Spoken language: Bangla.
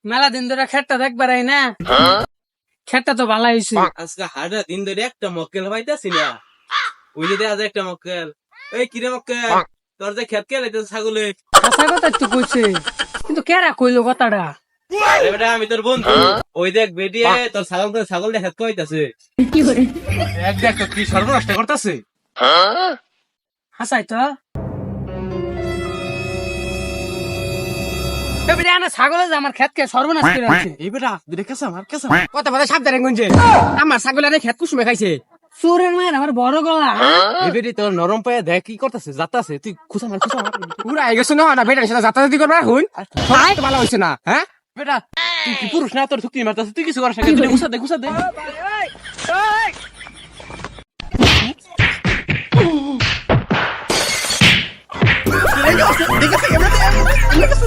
মেলা দিন ধরে খেটটা দেখবার আই না, খেটটা তো ভালো হয়েছে। আজকে হাড়া দিন ধরে একটা মক্কেল পাইতাছি না, ওই যে আজ একটা মক্কেল। এই কিরে মক্কেল, তোর যে খেত কে লাইতে ছাগলে? কথা কথা তো কইছে, কিন্তু কেরা কইলো কথাটা? আরে বেটা আমি তোর বন্ধু। ওই দেখ বেটিয়ে তোর ছাগল দেখে কইতাছে। এক দেখ তো কি সর্বনষ্ট করতেছে। হাসাই তো এবারে আনা ছাগলে যে আমার খেতকে সর্বনাশ করে আছে। এই বেটা দেখেছ আমার কেসা কথা কথা সাবধানে গুনছে আমার ছাগলের খেত কুসুমে খাইছে। চোরের মায়ের আমার বড় গলা। এই বেটি তোর নরম পায়ে দেখ কি করতেছে, যাতাছে। তুই খুশা মার পুরা আই গেছ না বেটার সাথে যাতায়াতি করবা হুন ভালো হইছে না হ্যাঁ বেটা তুই কি পুরুষ না? তোর চুক্তি মারতাছে, তুই কিছু করার সাথে ঘুষা দে দেখেছে